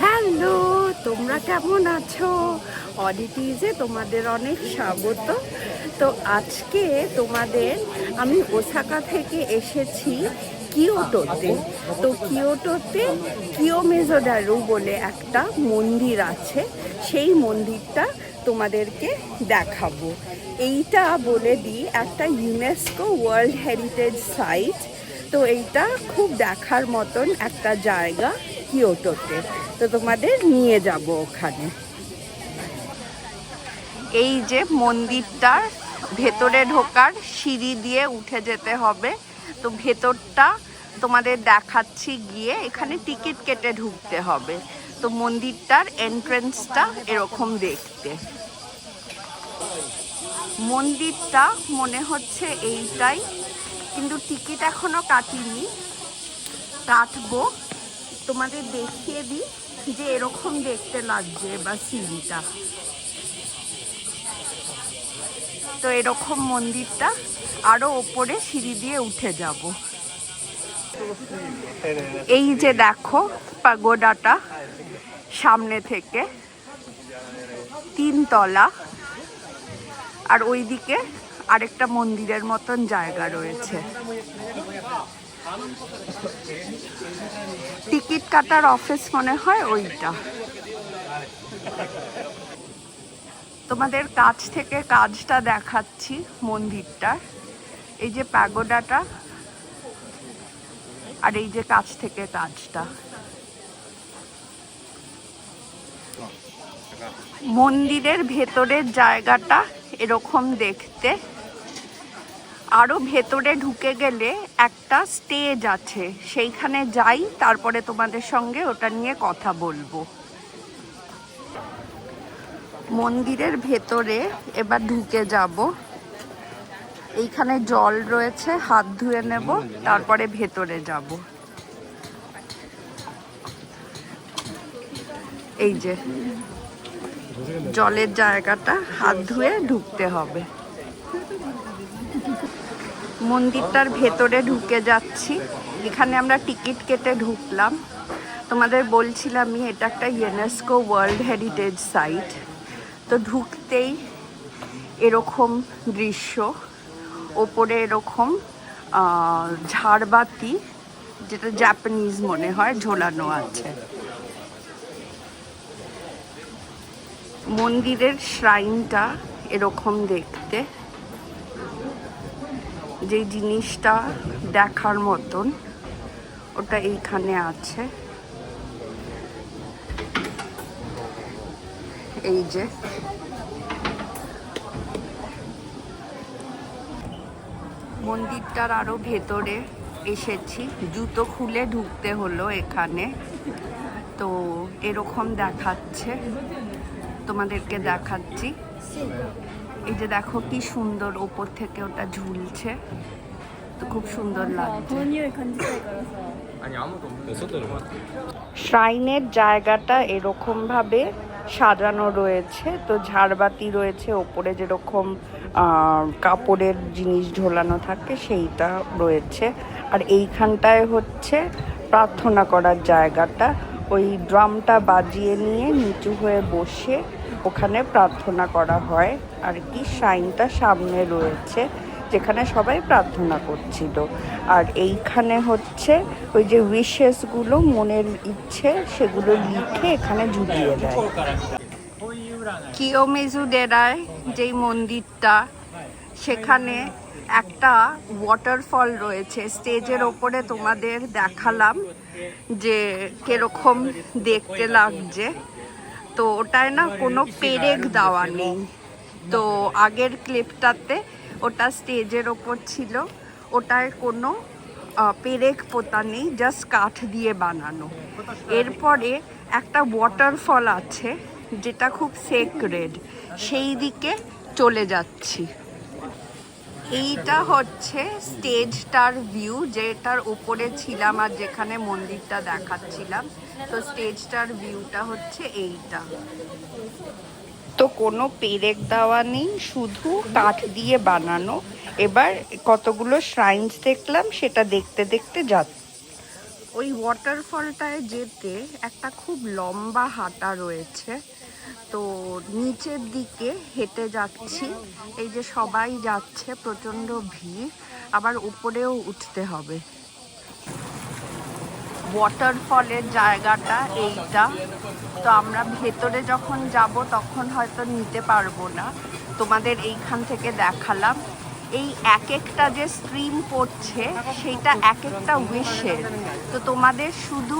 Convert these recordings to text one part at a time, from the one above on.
Hello, তোমরা কেমন আছো? অডিটিজে তোমাদের অনেক স্বাগত। তো আজকে তোমাদের আমি ওসাকা থেকে এসেছি কিয়োটোতে। তো কিয়োটোতে কিয়োমেজোডারু বলে একটা মন্দির আছে, সেই মন্দিরটা তোমাদেরকে দেখাবো। এইটা বলে দিই একটা ইউনেস্কো ওয়ার্ল্ড হেরিটেজ সাইট। তো এইটা খুব দেখার মতন একটা জায়গা কিয়োটোতে। তো তোমাদের নিয়ে যাব ওখানে। এই যে মন্দিরটার ভেতরে ঢোকার সিঁড়ি দিয়ে উঠে যেতে হবে। তো ভেতরটা তোমাদের দেখাচ্ছি গিয়ে, এখানে টিকিট কেটে ঢুকতে হবে। তো মন্দিরটার এন্ট্রেন্সটা এরকম দেখতে। মন্দিরটা মনে হচ্ছে এইটাই, কিন্তু টিকিট এখনো কাটিনি, কাটবো। তোমাদের দেখিয়ে দিই যে এরকম দেখতে লাগছে বা সিঁড়িটা। তো এরকম মন্দিরটা আরো ওপরে সিঁড়ি দিয়ে উঠে যাব। এই যে দেখো পাগোডাটা সামনে থেকে 3 তলা, আর ওইদিকে আরেকটা মন্দিরের মতন জায়গা রয়েছে। টিকিট কাটার অফিস মনে হয় ওইটা। তোমাদের কাছ থেকে কাজটা দেখাচ্ছি মন্দিরটার। এই যে প্যাগোডাটা, আর এই যে কাছ থেকে কাজটা। মন্দিরের ভেতরের জায়গাটা এরকম দেখতে। আরো ভেতরে ঢুকে গেলে একটা স্টেজ আছে, সেইখানে যাই, তারপরে তোমাদের সঙ্গে ওটা নিয়ে কথা বলবো। মন্দিরের ভেতরে এবার ঢুকে যাব। এইখানে জল রয়েছে, হাত ধুয়ে নেব, তারপরে ভেতরে যাব। এই যে জলের জায়গাটা, হাত ধুয়ে ঢুকতে হবে। মন্দিরটার ভেতরে ঢুকে যাচ্ছি। এখানে আমরা টিকিট কেটে ঢুকলাম। তোমাদের বলছিলামই এটা একটা ইউনেস্কো ওয়ার্ল্ড হেরিটেজ সাইট। তো ঢুকতেই এরকম দৃশ্য, ওপরে এরকম ঝাড়বাতি, যেটা জাপানিজ মনে হয়, ঝোলানো আছে। মন্দিরের শ্রাইনটা এরকম দেখতে। যে জিনিসটা দেখার মতন ওটা এইখানে আছে। এই যে মন্দিরটার আরো ভেতরে এসেছি, জুতো খুলে ঢুকতে হলো এখানে। তো এরকম দেখাচ্ছে, তোমাদেরকে দেখাচ্ছি। এই যে দেখো কি সুন্দর ওপর থেকে ওটা ঝুলছে, তো খুব সুন্দর লাগছে। শ্রাইনের জায়গাটা এরকম ভাবে সাজানো রয়েছে। তো ঝাড়বাতি রয়েছে, ওপরে যেরকম কাপড়ের জিনিস ঝোলানো থাকে সেইটা রয়েছে। আর এইখানটায় হচ্ছে প্রার্থনা করার জায়গাটা। ওই ড্রামটা বাজিয়ে নিয়ে নিচু হয়ে বসে ওখানে প্রার্থনা করা হয় আর কি। শ্রাইনটা সামনে রয়েছে, যেখানে সবাই প্রার্থনা করছিল। আর এইখানে হচ্ছে ওই যে উইশেসগুলো, মনের ইচ্ছে, সেগুলো লিখে এখানে ঝুলিয়ে দেয়। কিয়োমেজুডারায় যেই মন্দিরটা, সেখানে একটা ওয়াটারফল রয়েছে। স্টেজের ওপরে তোমাদের দেখালাম যে কিরকম দেখতে লাগছে। তো ওটায় না কোনো পেরেক দেওয়া নেই। তো আগের ক্লিপটাতে ওটা স্টেজের ওপর ছিল, ওটায় কোনো পেরেক পোতা নেই, জাস্ট কাঠ দিয়ে বানানো। এরপরে একটা ওয়াটারফল আছে যেটা খুব সেক্রেড, সেই দিকে চলে যাচ্ছি। এইটা হচ্ছে স্টেজটার ভিউ, যেটার উপরে ছিলাম আর যেখানে মন্দিরটা দেখাচ্ছিলাম। তো স্টেজটার ভিউটা হচ্ছে এইটা। তো কোনো পেরেক দেওয়া নেই, শুধু কাঠ দিয়ে বানানো। এবার কতগুলো শ্রাইনস দেখলাম, সেটা দেখতে দেখতে যাচ্ছি। ওই ওয়াটারফলটায় যেতে একটা খুব লম্বা হাঁটা রয়েছে, তো নিচের দিকে হেঁটে যাচ্ছি। এই যে সবাই যাচ্ছে, প্রচণ্ড ভিড়, আবার উপরেও উঠতে হবে। ওয়াটারফলের জায়গাটা এইটা, তো আমরা ভেতরে যখন যাব তখন হয়তো নিতে পারবো না, তোমাদের এইখান থেকে দেখালাম। এই এক একটা যে স্ট্রিম পড়ছে সেইটা এক একটা উইশের, তো তোমাদের শুধু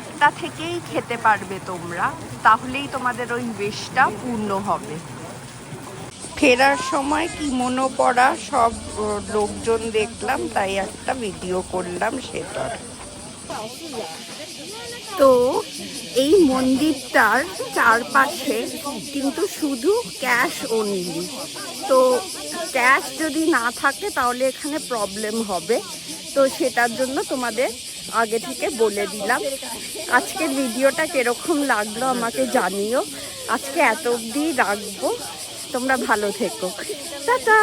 একটা থেকেই খেতে পারবে তোমরা, তাহলেই তোমাদের ওই উইশটা পূর্ণ হবে। ফেরার সময় কিমোনো পরা সব লোকজন দেখলাম, তাই একটা ভিডিও করলাম সেটার। তো এই মন্দিরটার চারপাশে কিন্তু শুধু ক্যাশ অনলি, তো ক্যাশ যদি না থাকে তাহলে এখানে প্রবলেম হবে, তো সেটার জন্য তোমাদের আগে থেকে বলে দিলাম। আজকের ভিডিওটা কিরকম লাগলো আমাকে জানিও। আজকে এত অবধি রাখবো, তোমরা ভালো থেকো, টাটা।